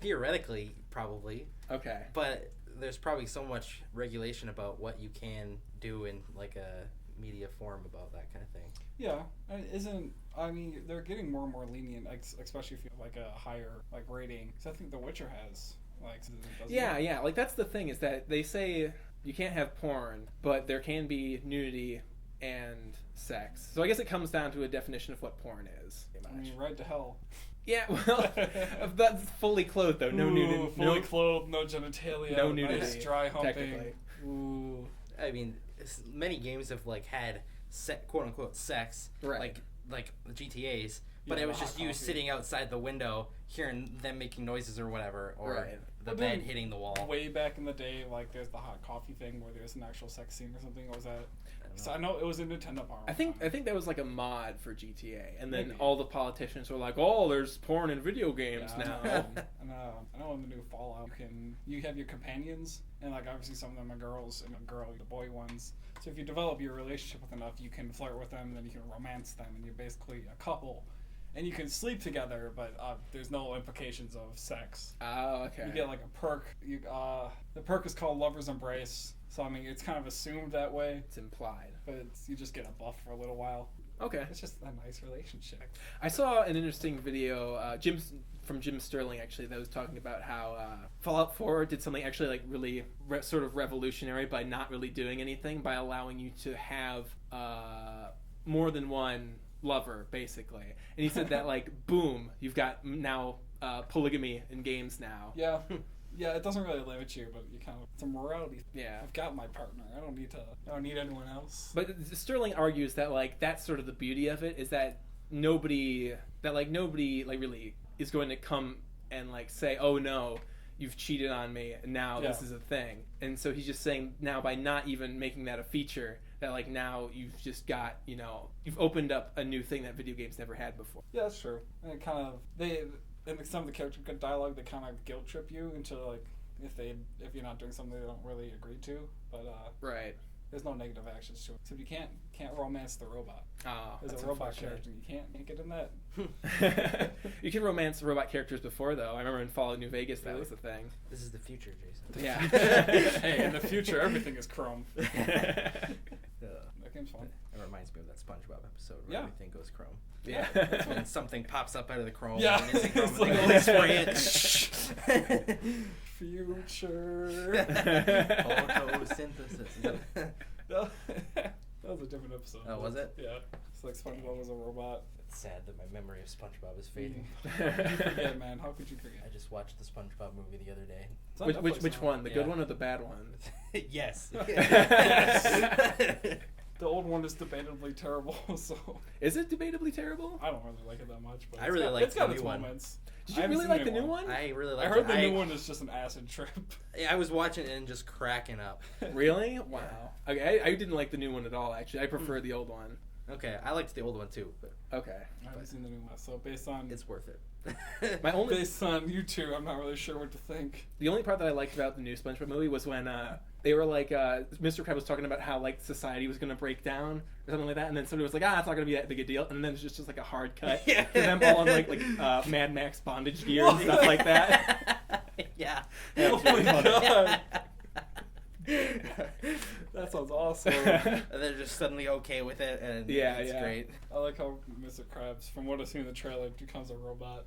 Theoretically, probably. Okay. But there's probably so much regulation about what you can do in like a media form about that kind of thing. Yeah, they're getting more and more lenient, especially if you have like a higher like rating. So I think The Witcher has Yeah. Like that's the thing is that they say you can't have porn, but there can be nudity and sex. So I guess it comes down to a definition of what porn is. I mean, right to hell. Yeah, well, that's fully clothed though. No nudity. Fully clothed, no genitalia. No nudity. Nice dry humping. Technically. Ooh. I mean, many games have like had quote unquote sex, Right. like the GTA's, but Yeah, it was the just hot you coffee. sitting outside the window, hearing them making noises or whatever, or Right. the But bed then hitting the wall. Way back in the day, like there's the hot coffee thing where there's an actual sex scene or something. Or was that? So I know it was a Nintendo part. I think that was like a mod for GTA, and then Maybe. all the politicians were like, "Oh, there's porn in video games Yeah, now." I know in the new Fallout you have your companions, and like obviously some of them are girls and the boy ones. So if you develop your relationship with enough, you can flirt with them, and then you can romance them, and you're basically a couple, and you can sleep together, but there's no implications of sex. Oh, okay. You get like a perk. The perk is called Lover's Embrace. So I mean, it's kind of assumed that way, It's implied. but you just get a buff for a little while. Okay. It's just a nice relationship. I saw an interesting video, from Jim Sterling actually, that was talking about how Fallout 4 did something actually like really sort of revolutionary by not really doing anything, by allowing you to have more than one lover, basically. And he said that like, boom, you've got now polygamy in games now. Yeah. Yeah, it doesn't really limit you, but you kind of, it's a morality. Yeah. I've got my partner. I don't need anyone else. But Sterling argues that like that's sort of the beauty of it, is that nobody like really is going to come and like say, "Oh no, you've cheated on me, and now this is a thing." And so he's just saying now, by not even making that a feature, that like now you've just got, you've opened up a new thing that video games never had before. Yeah, that's true. And it kind of in some of the character dialogue, they kind of guilt trip you into like if you're not doing something they don't really agree to. But Right. there's no negative actions to it. So you can't romance the robot. Oh, There's that's a robot unfortunate. character. You can't get in that. You can romance robot characters before, though. I remember in Fallout New Vegas that Really? was the thing. This is the future, Jason. Yeah. Hey, in the future, everything is chrome. That game's fun. It reminds me of that SpongeBob episode where Yeah. everything goes chrome. Yeah. That's when something pops up out of the chrome. Yeah. And it's chrome, It's and they like- go spray it. Future. Photosynthesis. That was a different episode. Oh, was it? Yeah. It's like SpongeBob was a robot. It's sad that my memory of SpongeBob is fading. How could you forget, man? How could you I forget? just watched the SpongeBob movie the other day. It's on Which Netflix now. one? The good Yeah. one or the bad one? Yes. The old one is debatably terrible, so Is it debatably terrible? I don't really like it that much. But I it's really got, like it's got the its new one. moments. Did I you haven't really seen like the new one? I really I like heard it. the new one is just an acid trip. I was watching it and just cracking up. Really? Wow. Okay, I didn't like the new one at all, actually. I prefer the old one. Okay, I liked the old one too, but Okay. I haven't seen the new one, so based on it's worth it. based on you two, I'm not really sure what to think. The only part that I liked about the new SpongeBob movie was when they were like, Mr. Krabs was talking about how like society was going to break down or something like that, and then somebody was like, it's not going to be that big a deal, and then it's just like a hard cut Yeah. to them all in like Mad Max bondage gear and stuff like that. Yeah. That was Oh really my funny. god. That sounds awesome. And they're just suddenly okay with it, and Yeah, it's yeah. great. I like how Mr. Krabs, from what I've seen in the trailer, becomes a robot.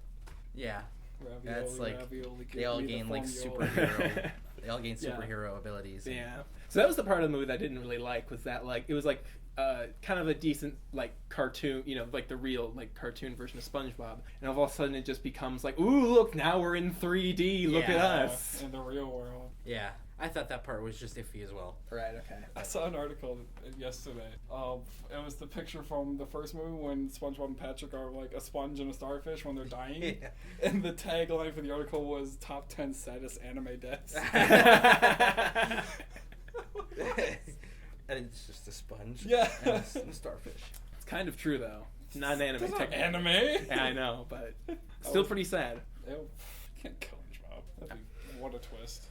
Yeah, Ravioli, That's like- ravioli, they all give me the gain like formula. superhero. They all gain Yeah. superhero abilities. and- Yeah. So that was the part of the movie that I didn't really like, was that like it was like kind of a decent like cartoon, like the real like cartoon version of SpongeBob, and all of a sudden it just becomes like, ooh, look, now we're in 3D. Look at Yeah. us. In the real world. Yeah, I thought that part was just iffy as well. Right. Okay. I saw an article yesterday. It was the picture from the first movie when SpongeBob and Patrick are like a sponge and a starfish when they're dying. Yeah. And the tagline for the article was top 10 saddest anime deaths. And it's just a sponge. Yeah. And a starfish. It's kind of true though. It's not an anime. That's not technically. anime. Yeah, I know, but still pretty sad. Ew, can't kill SpongeBob. What a twist.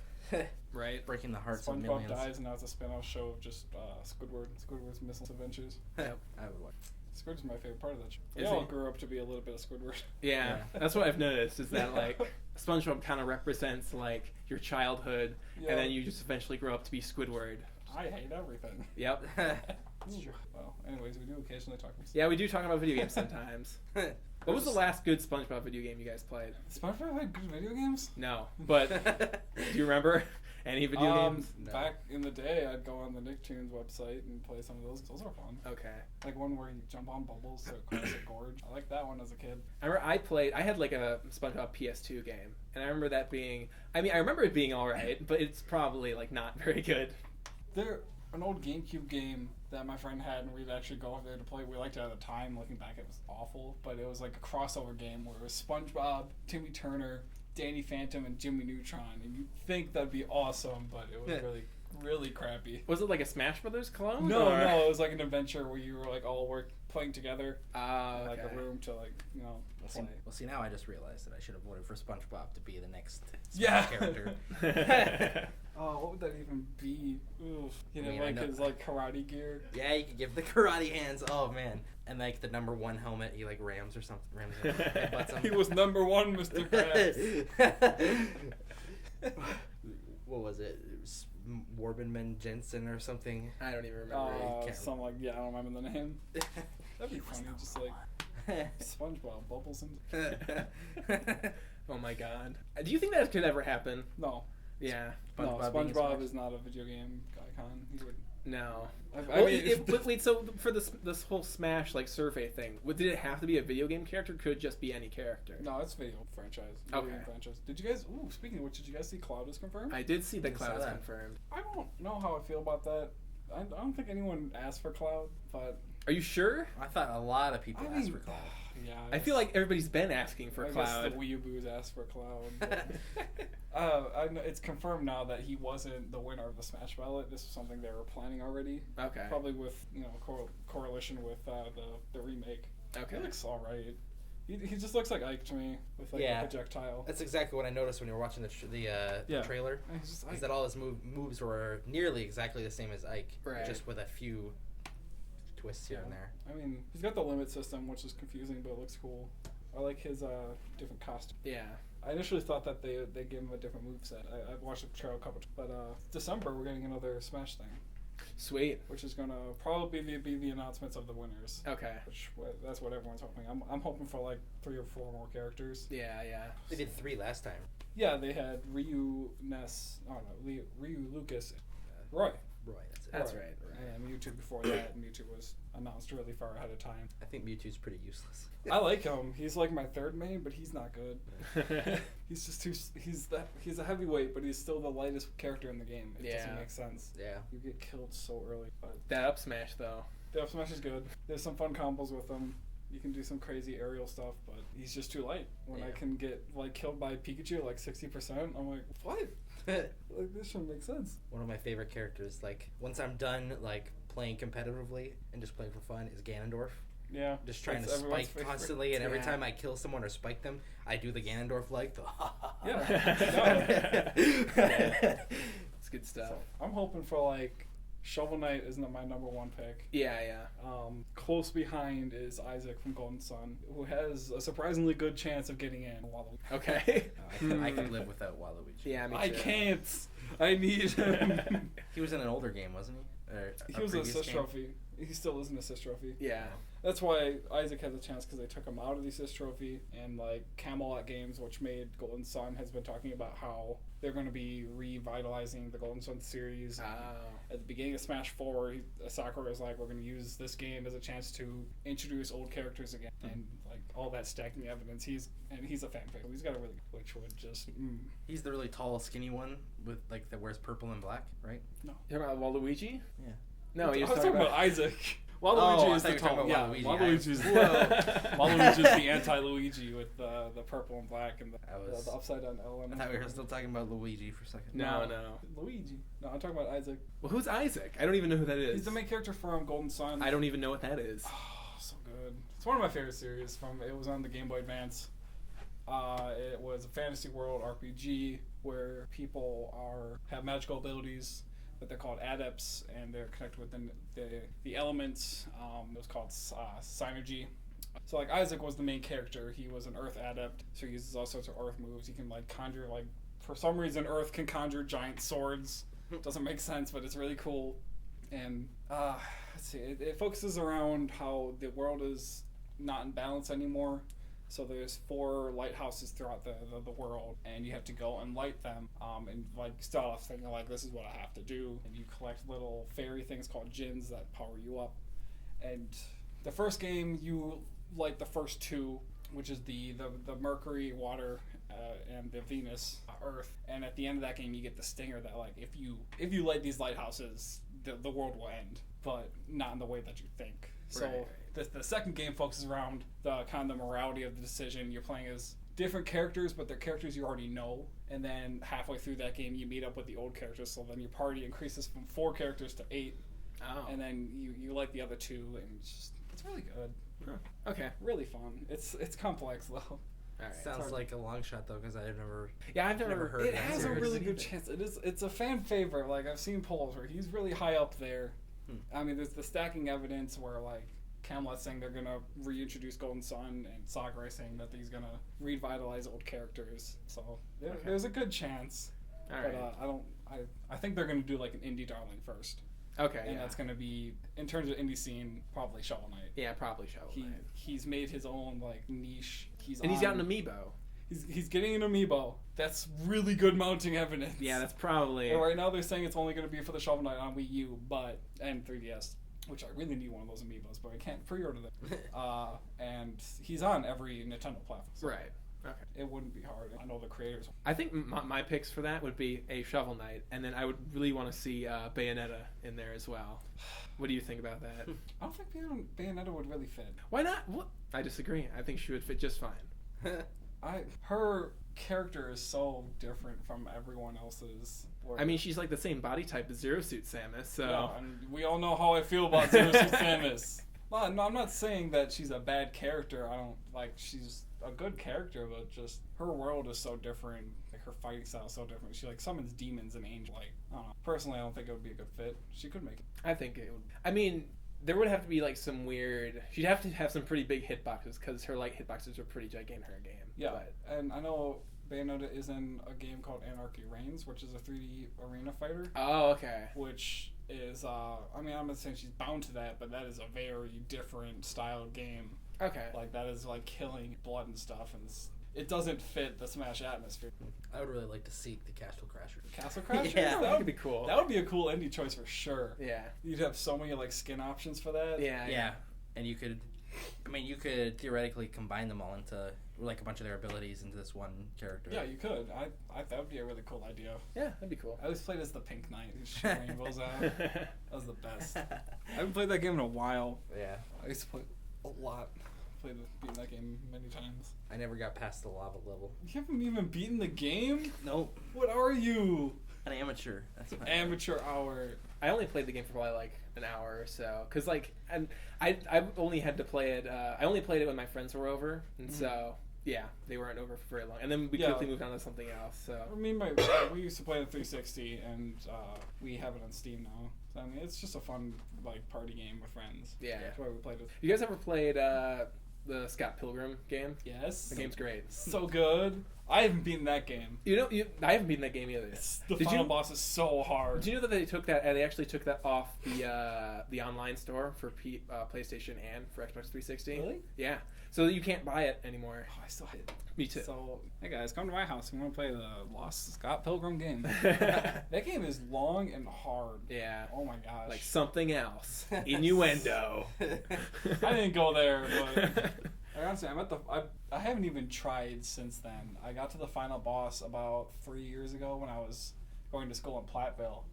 Right. Breaking the hearts of SpongeBob millions. dies and now it's a spin-off show of just Squidward's misadventures. Yep, I would watch. Squidward's my favorite part of that show. Is They all he? grew up to be a little bit of Squidward. Yeah, Yeah. that's what I've noticed, is that like SpongeBob kind of represents like your childhood, Yeah. and then you just eventually grow up to be Squidward. I hate everything. Yep. Well, anyways, we do occasionally talk about Yeah, we do talk about video games sometimes. What was the last good SpongeBob video game you guys played? SpongeBob had good video games? No, but do you remember? Any video games? No. Back in the day, I'd go on the Nicktoons website and play some of those. Those are fun. Okay. Like one where you jump on bubbles across a gorge. I liked that one as a kid. I remember I had like a SpongeBob PS2 game, and I remember that being. I mean, I remember it being all right, but it's probably like not very good. An old GameCube game that my friend had, and we'd actually go over there to play. We liked it at the time. Looking back, it was awful, but it was like a crossover game where it was SpongeBob, Timmy Turner, Danny Phantom, and Jimmy Neutron. And you'd think that'd be awesome, but it was really, really crappy. Was it like a Smash Brothers clone? No, or? no, it was like an adventure where you were like all playing together, Okay. like a room to like play. Well, see, now I just realized that I should have voted for SpongeBob to be the next Yeah. character. Oh, what would that even be? Oof. You know, I mean, I like know- his like karate gear. Yeah, you could give the karate hands. Oh man, and like the number 1 helmet, he like rams or something. Rams him, headbutts him. He was number 1, Mr. Krabs. What was it? It was Warbenman Jensen or something. I don't even remember. Something like I don't remember the name. That'd be funny, just like SpongeBob bubbles and Oh my god. Do you think that could ever happen? no, Yeah. SpongeBob being a SpongeBob Smash? is not a video game icon. He would. No. I Well, mean, wait. So for this whole Smash like survey thing, did it have to be a video game character? Or could it just be any character? no, it's video franchise. Okay. Game franchise. Did you guys? Ooh, speaking of which, did you guys see Cloud is confirmed? I did see that Didn't saw Cloud's that. confirmed. I don't know how I feel about that. I don't think anyone asked for Cloud, but Are you sure? I thought a lot of people I asked mean, for Cloud. yeah. I feel like everybody's been asking for I guess Cloud. the Weeaboos asked for Cloud. But, I know it's confirmed now that he wasn't the winner of the Smash ballot. This was something they were planning already. Okay. Probably with correlation with the remake. Okay. He looks all right. He just looks like Ike to me with like Yeah. a projectile. That's exactly what I noticed when you were watching the Yeah. trailer. He's just Is Ike. that all his moves were nearly exactly the same as Ike, Right. just with a few twists here and there. I mean, he's got the limit system, which is confusing, but it looks cool. I like his different costume. Yeah. I initially thought that they gave him a different moveset. I've watched the trailer coverage, but December we're getting another Smash thing, Sweet. which is gonna probably be the announcements of the winners. Okay. Which that's what everyone's hoping. I'm hoping for like 3 or 4 more characters. Yeah. They did 3 last time. Yeah, they had Ryu, Ness, Ryu, Lucas, Roy. Roy, that's it. That's Roy. right. And Mewtwo before that, and Mewtwo was announced really far ahead of time. I think Mewtwo's pretty useless. I like him. He's like my 3rd main, but he's not good. He's just too. He's a heavyweight, but he's still the lightest character in the game. It doesn't Yeah. make sense. Yeah. You get killed so early. But That up smash though. the up smash is good. There's some fun combos with him. You can do some crazy aerial stuff, but he's just too light. When I Yeah. can get like killed by Pikachu like 60%, I'm like, what? Like this shouldn't make sense. One of my favorite characters, like once I'm done like playing competitively and just playing for fun, is Ganondorf. Yeah. Just trying That's to everyone's spike favorite. constantly, and every Yeah. time I kill someone or spike them, I do the Ganondorf like the It's good stuff. So, I'm hoping for like Shovel Knight isn't my number 1 pick. Yeah. Close behind is Isaac from Golden Sun, who has a surprisingly good chance of getting in. Okay. I could live without Waluigi. Yeah, me I too. can't. I need him. He was in an older game, wasn't he? Or He a was an previous assist game? trophy. He still is an assist trophy. Yeah. That's why Isaac has a chance, because they took him out of the assist trophy, and like Camelot Games, which made Golden Sun, has been talking about how they're going to be revitalizing the Golden Sun series. At the beginning of Smash 4, Sakura was like, we're going to use this game as a chance to introduce old characters again, and like all that stacking evidence. He's a fan favorite. He's got a really, which would just. He's the really tall, skinny one with like that wears purple and black, right? You're talking about Waluigi? Yeah. No, I was you're talking about Isaac. Waluigi Oh, I is thought the you were talking tall. about Yeah, Waluigi. Waluigi's Waluigi's the anti-Luigi with the purple and black and the upside down L. I thought we were still talking about Luigi for a second. No. Luigi. No, I'm talking about Isaac. Well, who's Isaac? I don't even know who that is. He's the main character from Golden Sun. I don't even know what that is. Oh, so good. It's one of my favorite series. It was on the Game Boy Advance. It was a fantasy world RPG where people have magical abilities, but they're called adepts, and they're connected with the elements. It was called synergy. So like Isaac was the main character. He was an Earth adept, so he uses all sorts of Earth moves. He can like conjure, like for some reason Earth can conjure giant swords. Doesn't make sense, but it's really cool. And let's see, it focuses around how the world is not in balance anymore. So there's 4 lighthouses throughout the world, and you have to go and light them. And like start off thinking like, this is what I have to do. And you collect little fairy things called djinns that power you up. And the first game, you light the first 2, which is the Mercury, water, and the Venus, Earth. And at the end of that game, you get the stinger that like if you light these lighthouses, the world will end, but not in the way that you think. So the second game focuses around the kind of the morality of the decision. You're playing as different characters, but they're characters you already know. And then halfway through that game, you meet up with the old characters. So then your party increases from 4 characters to 8. Oh. And then you like the other 2, and it's really good. Huh. Okay. Really fun. It's complex though. All right. Sounds like a long shot though, because I've never. Yeah, I've never heard. It has a really good chance. It's a fan favorite. Like I've seen polls where he's really high up there. I mean, there's the stacking evidence where like Camelot's saying they're gonna reintroduce Golden Sun, and Sakurai saying that he's gonna revitalize old characters. So there's a good chance. All but right. I think they're gonna do like an indie darling first. Okay. And that's gonna be, in terms of indie scene, probably Shovel Knight. Yeah, probably Shovel Knight. He's made his own like niche. He's got an amiibo. He's getting an amiibo. That's really good mounting evidence. Yeah, that's probably. Well, right now they're saying it's only going to be for the Shovel Knight on Wii U, and 3DS, which I really need one of those amiibos, but I can't pre-order them. And he's on every Nintendo platform. So right. Okay. It wouldn't be hard. I know the creators. I think my picks for that would be a Shovel Knight, and then I would really want to see Bayonetta in there as well. What do you think about that? I don't think Bayonetta would really fit. Why not? What? I disagree. I think she would fit just fine. Her character is so different from everyone else's. I mean, she's like the same body type as Zero Suit Samus, so. Yeah, and we all know how I feel about Zero Suit Samus. Well, no, I'm not saying that she's a bad character. I don't like. She's a good character, but just her world is so different. Like her fighting style is so different. She like summons demons and angels. Like I don't know. Personally, I don't think it would be a good fit. She could make it. I think it would. I mean, there would have to be like some weird. She'd have to have some pretty big hitboxes because her like hitboxes are pretty gigantic in her game. Yeah, but. And I know Bayonetta is in a game called Anarchy Reigns, which is a 3D arena fighter. Oh, okay. Which is, I mean, I'm not saying she's bound to that, but that is a very different style game. Okay. Like, that is, like, killing blood and stuff, and it doesn't fit the Smash atmosphere. I would really like to seek the Castle Crasher. Castle Crasher? Yeah. That would be cool. That would be a cool indie choice for sure. Yeah. You'd have so many, like, skin options for that. Yeah. And you could theoretically combine them all into, like, a bunch of their abilities into this one character. Yeah, you could. That would be a really cool idea. Yeah, that'd be cool. I always played as the Pink Knight who shot rainbows out. That was the best. I haven't played that game in a while. Yeah. I used to play a lot. Beaten that game many times. I never got past the lava level. You haven't even beaten the game? Nope. What are you? An amateur. That's my Amateur hour. I only played the game for probably like an hour or so, cause like, and I only had to play it. I only played it when my friends were over, and so yeah, they weren't over for very long, and then we quickly moved on to something else. So we used to play the 360, and we have it on Steam now. So, I mean, it's just a fun like party game with friends. Yeah, that's why we played it. You guys ever played the Scott Pilgrim game? Yes. The game's great. So good. I haven't beaten that game. I haven't beaten that game either. The final boss is so hard. Did you know that they took that? They actually took that off the online store for PlayStation and for Xbox 360. Really? Yeah. So you can't buy it anymore. Oh, I still hate it. Me too. So, hey guys, come to my house. We want to play the Lost Scott Pilgrim game. That game is long and hard. Yeah. Oh my gosh. Like something else. Innuendo. I didn't go there, but honestly, I haven't even tried since then. I got to the final boss about 3 years ago when I was going to school in Platteville.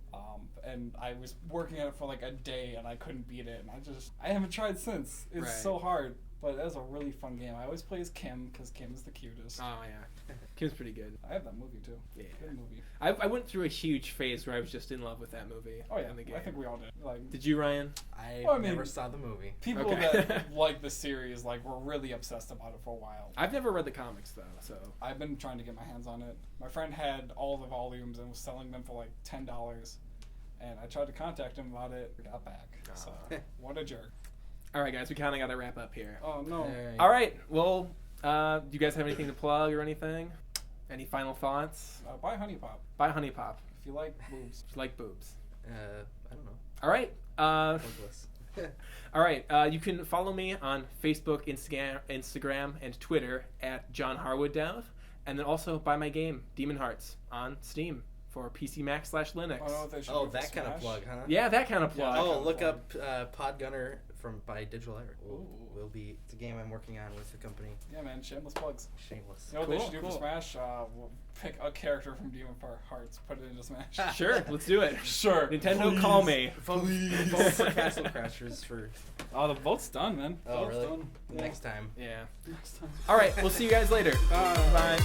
And I was working on it for like a day and I couldn't beat it. And I haven't tried since. It's so hard. But that was a really fun game. I always play as Kim because Kim is the cutest. Oh, yeah. Kim's pretty good. I have that movie, too. Yeah. Good movie. I went through a huge phase where I was just in love with that movie. Oh, yeah. In the game. I think we all did. Like, did you, Ryan? I never saw the movie. People that like the series were really obsessed about it for a while. I've never read the comics, though, so. I've been trying to get my hands on it. My friend had all the volumes and was selling them for like $10. And I tried to contact him about it. Got back. So, what a jerk. All right, guys, we kind of got to wrap up here. Oh, no. All right, well, do you guys have anything to plug or anything? Any final thoughts? Buy Honey Pop. Buy Honey Pop. If you like boobs. If you like boobs. I don't know. All right. All right, you can follow me on Facebook, Instagram, and Twitter at John Harwood Dev, and then also buy my game Demon Hearts on Steam for PC Mac /Linux. Oh, that kind of plug, huh? Yeah, that kind of plug. Oh, look up Podgunner by Digital Air. It's a game I'm working on with the company. Yeah, man, shameless plugs. Shameless. You know what they should do for Smash? We'll pick a character from Demon Hearts, put it into Smash. Sure, let's do it. Sure. Nintendo, call me. Vote for Castle Crashers for... Oh, the vote's done, man. Oh, Vote's really? done. Yeah. Next time. Yeah. Next time. All right, we'll see you guys later. Bye.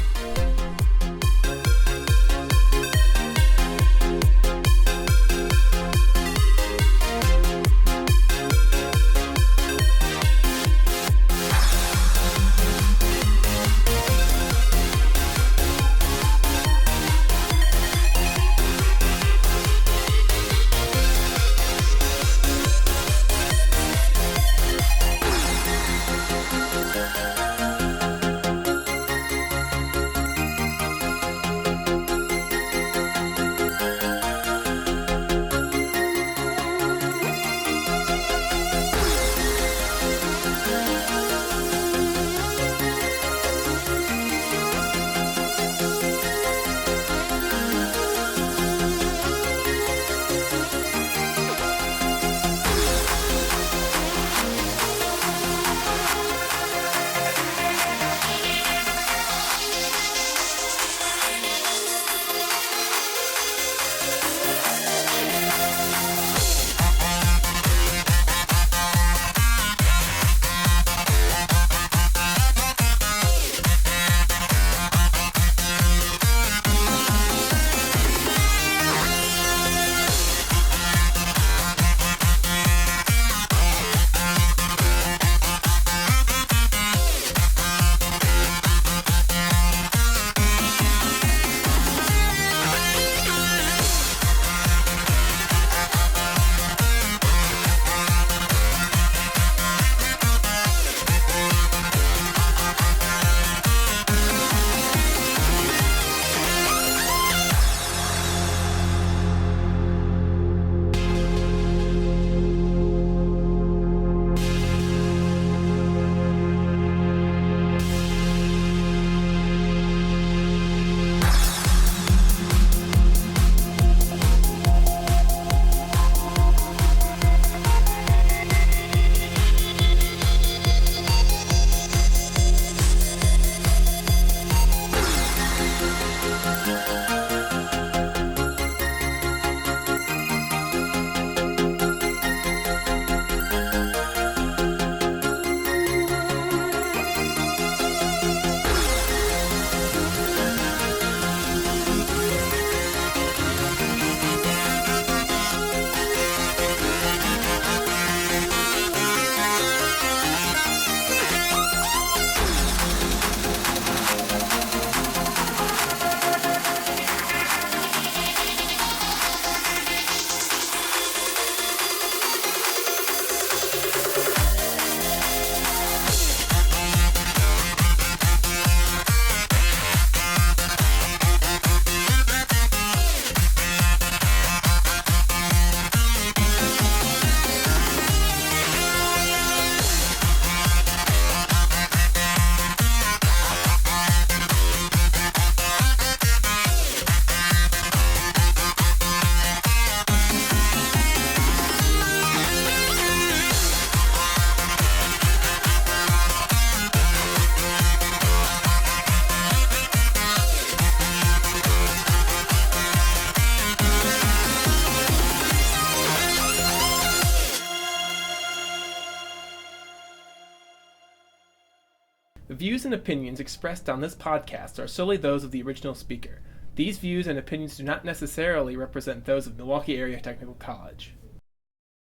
The views and opinions expressed on this podcast are solely those of the original speaker. These views and opinions do not necessarily represent those of Milwaukee Area Technical College.